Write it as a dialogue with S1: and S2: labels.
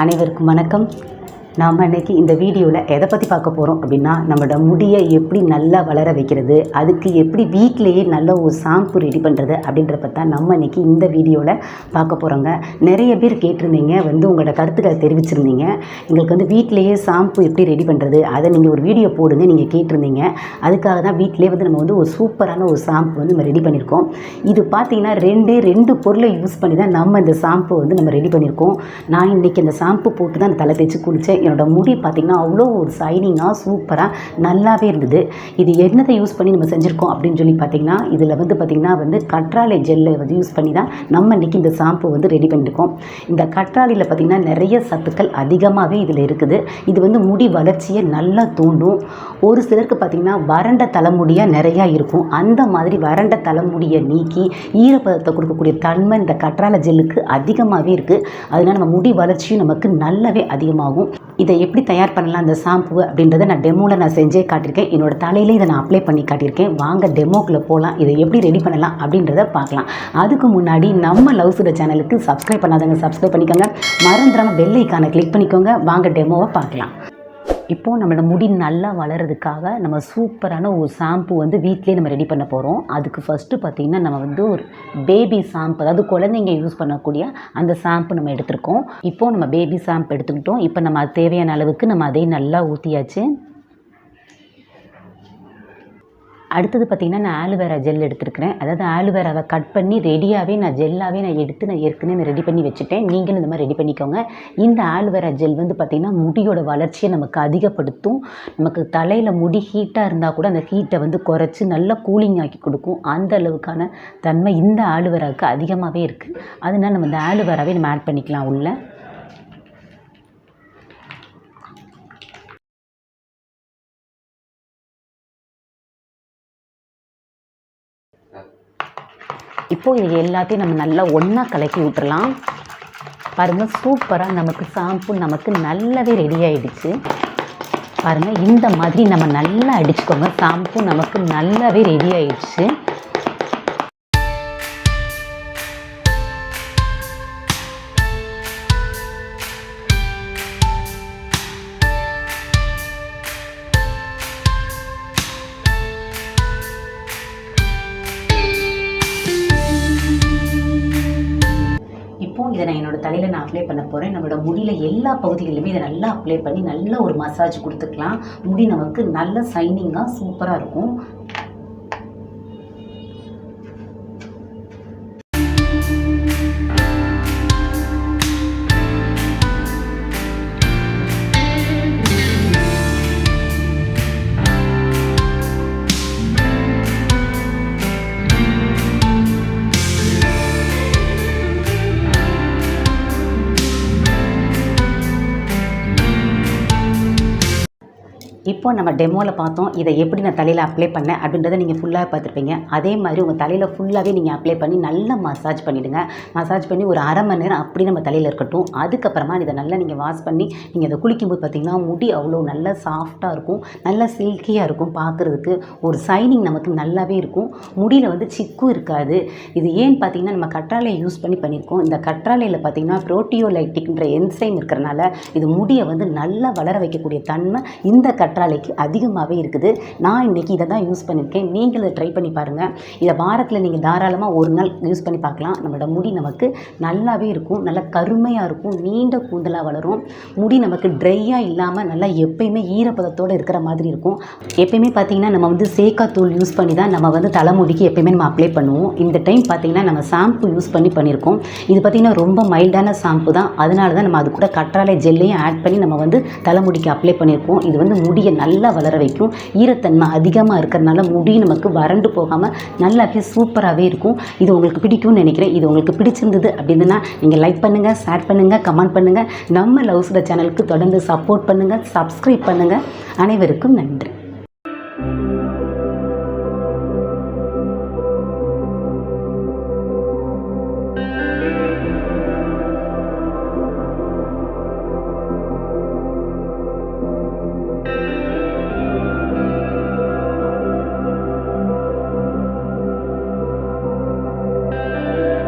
S1: அனைவருக்கும் வணக்கம். நாம் இன்றைக்கி இந்த வீடியோவில் எதை பற்றி பார்க்க போகிறோம் அப்படின்னா, நம்மளோட முடியை எப்படி நல்லா வளர வைக்கிறது, அதுக்கு எப்படி வீட்டிலையே நல்ல ஒரு ஷாம்பு ரெடி பண்ணுறது அப்படின்றத பற்றி தான் நம்ம இன்றைக்கி இந்த வீடியோவில் பார்க்க போகிறோங்க. நிறைய பேர் கேட்டிருந்தீங்க, உங்களோட கருத்துக்களை தெரிவிச்சிருந்தீங்க. எங்களுக்கு வீட்டிலையே ஷாம்பு எப்படி ரெடி பண்ணுறது, அதை நீங்கள் ஒரு வீடியோ போடுங்க நீங்கள் கேட்டிருந்தீங்க. அதுக்காக தான் வீட்டிலே நம்ம ஒரு சூப்பரான ஒரு ஷாம்பு நம்ம ரெடி பண்ணியிருக்கோம். இது பார்த்திங்கன்னா ரெண்டு பொருளை யூஸ் பண்ணி தான் நம்ம இந்த ஷாம்பு நம்ம ரெடி பண்ணியிருக்கோம். நான் இன்றைக்கி இந்த ஷாம்பு போட்டு தான் தலை தேய்ச்சி குளித்தேன். என்னோடய முடி பார்த்திங்கன்னா அவ்வளோ ஒரு ஷைனிங்காக சூப்பராக நல்லாவே இருந்தது. இது என்னதை யூஸ் பண்ணி நம்ம செஞ்சுருக்கோம் அப்படின்னு சொல்லி பார்த்திங்கன்னா, இதில் பார்த்திங்கன்னா கற்றாழை ஜெல்லை யூஸ் பண்ணி தான் நம்ம இன்றைக்கி இந்த ஷாம்பு ரெடி பண்ணியிருக்கோம். இந்த கற்றாழையில் பார்த்திங்கன்னா நிறைய சத்துக்கள் அதிகமாகவே இதில் இருக்குது. இது முடி வளர்ச்சியை நல்லா தூண்டும். ஒரு சிலருக்கு பார்த்திங்கன்னா வறண்ட தலைமுடியாக நிறையா இருக்கும். அந்த மாதிரி வறண்ட தலைமுடியை நீக்கி ஈரப்பதத்தை கொடுக்கக்கூடிய தன்மை இந்த கற்றாழை ஜெல்லுக்கு அதிகமாகவே இருக்குது. அதனால் நம்ம முடி வளர்ச்சியும் நமக்கு நல்லாவே அதிகமாகும். இதை எப்படி தயார் பண்ணலாம் இந்த ஷாம்பு அப்படின்றத நான் டெமோவில் செஞ்சே காட்டியிருக்கேன். என்னோடய தலையில் இதை நான் அப்ளை பண்ணி காட்டியிருக்கேன். வாங்க டெமோக்குள்ளே போகலாம். இதை எப்படி ரெடி பண்ணலாம் அப்படின்றத பார்க்கலாம். அதுக்கு முன்னாடி நம்ம லவ் சுட சேனலுக்கு சப்ஸ்கிரைப் பண்ணாதவங்க சப்ஸ்கிரைப் பண்ணிக்கோங்க. மறந்துடாமல் பெல் ஐக்கானை கிளிக் பண்ணிக்கோங்க. வாங்க டெமோவை பார்க்கலாம். இப்போது நம்மளோட முடி நல்லா வளர்கிறதுக்காக நம்ம சூப்பரான ஒரு ஷாம்பு வீட்டிலே நம்ம ரெடி பண்ண போகிறோம். அதுக்கு ஃபஸ்ட்டு பார்த்திங்கன்னா நம்ம ஒரு பேபி ஷாம்பு, அதாவது குழந்தைங்க யூஸ் பண்ணக்கூடிய அந்த ஷாம்பு நம்ம எடுத்துருக்கோம். இப்போது நம்ம பேபி ஷாம்பு எடுத்துக்கிட்டோம். இப்போ நம்ம அது தேவையான அளவுக்கு நம்ம அதை நல்லா ஊற்றியாச்சு. அடுத்தது பார்த்திங்கன்னா நான் ஆலுவேரா ஜெல் எடுத்துருக்கிறேன். அதாவது ஆலுவேராவை கட் பண்ணி ரெடியாகவே நான் ஜெல்லாகவே நான் ஏற்கனவே ரெடி பண்ணி வச்சுட்டேன். நீங்களும் இந்த மாதிரி ரெடி பண்ணிக்கோங்க. இந்த ஆலுவேரா ஜெல் பார்த்திங்கன்னா முடியோட வளர்ச்சியை நமக்கு அதிகப்படுத்தும். நமக்கு தலையில் முடி ஹீட்டாக இருந்தால் கூட அந்த ஹீட்டை குறைச்சி நல்லா கூலிங் ஆக்கி கொடுக்கும். அந்த அளவுக்கான தன்மை இந்த ஆலுவேராவுக்கு அதிகமாகவே இருக்குது. அதனால் நம்ம இந்த ஆலுவேராவே நம்ம ஆட் பண்ணிக்கலாம் உள்ள. இப்போது இது எல்லாத்தையும் நம்ம நல்லா ஒன்றா கலக்கி விட்டுறலாம். பாருங்கள், சூப்பராக நமக்கு ஷாம்பு நமக்கு நல்லாவே ரெடி ஆகிடுச்சு. பாருங்கள், இந்த மாதிரி நம்ம நல்லா அடிச்சுக்கோங்க. ஷாம்பு நமக்கு நல்லாவே ரெடி ஆகிடுச்சு. இதை நான் என்னோடய தலையில் நான் அப்ளை பண்ண போகிறேன். நம்மளோட முடியில் எல்லா பகுதிகளிலுமே இதை நல்லா அப்ளை பண்ணி நல்ல ஒரு மசாஜ் கொடுத்துக்கலாம். முடி நமக்கு நல்ல ஷைனிங்காக சூப்பராக இருக்கும். இப்போ நம்ம டெமோவில் பார்த்தோம் இதை எப்படி நான் தலையில் அப்ளை பண்ணேன் அப்படின்றத நீங்கள் ஃபுல்லாக பார்த்துருப்பீங்க. அதே மாதிரி உங்கள் தலையில் ஃபுல்லாகவே நீங்கள் அப்ளை பண்ணி நல்லா மசாஜ் பண்ணிவிடுங்க. மசாஜ் பண்ணி ஒரு அரை மணி நேரம் அப்படி நம்ம தலையில் இருக்கட்டும். அதுக்கப்புறமா இதை நல்லா நீங்கள் வாஷ் பண்ணி நீங்கள் இதை குளிக்கும்போது பார்த்திங்கன்னா முடி அவ்வளோ நல்லா சாஃப்டாக இருக்கும், நல்லா சில்கியாக இருக்கும். பார்க்குறதுக்கு ஒரு ஷைனிங் நமக்கு நல்லாவே இருக்கும். முடியில் சிக்கும் இருக்காது. இது ஏன்னு பார்த்திங்கன்னா நம்ம கற்றாழையை யூஸ் பண்ணியிருக்கோம். இந்த கற்றாழையில் பார்த்திங்கன்னா proteolyticன்ற என்சைம் இருக்கிறனால இது முடியை நல்லா வளர வைக்கக்கூடிய தன்மை இந்த கற்றாழைக்கு அதிகமாகவே இருக்குது. நான் இன்றைக்கி இதை தான் யூஸ் பண்ணியிருக்கேன். நீங்களும் இதை ட்ரை பண்ணி பாருங்கள். இதை வாரத்தில் நீங்கள் தாராளமாக ஒரு நாள் யூஸ் பண்ணி பார்க்கலாம். நம்மளோட முடி நமக்கு நல்லாவே இருக்கும், நல்லா கருமையாக இருக்கும், நீண்ட கூந்தலாக வளரும். முடி நமக்கு ட்ரையாக இல்லாமல் நல்லா எப்பயுமே ஈரப்பதத்தோடு இருக்கிற மாதிரி இருக்கும். எப்பயுமே பார்த்திங்கன்னா நம்ம சேக்காத்தூள் யூஸ் பண்ணி தான் நம்ம தலைமுடிக்கு எப்பயுமே நம்ம அப்ளை பண்ணுவோம். இந்த டைம் பார்த்திங்கன்னா நம்ம ஷாம்பு யூஸ் பண்ணியிருக்கோம். இது பார்த்திங்கன்னா ரொம்ப மைல்டான ஷாம்பு தான். அதனால தான் நம்ம அது கூட கற்றாழை ஜெல்லையும் ஆட் பண்ணி நம்ம தலைமுடிக்கு அப்ளை பண்ணியிருக்கோம். இது முடியை நல்லா வளர வைக்கும். ஈரத்தன்மை அதிகமாக இருக்கிறதுனால முடி நமக்கு வறண்டு போகாமல் நல்லாவே சூப்பராகவே இருக்கும். இது உங்களுக்கு பிடிக்கும்னு நினைக்கிறேன். இது உங்களுக்கு பிடிச்சிருந்தது அப்படின்னா நீங்கள் லைக் பண்ணுங்கள், ஷேர் பண்ணுங்கள், கமெண்ட் பண்ணுங்கள். நம்ம லவ் சுட சேனலுக்கு தொடர்ந்து சப்போர்ட் பண்ணுங்கள், சப்ஸ்கிரைப் பண்ணுங்கள். அனைவருக்கும் நன்றி.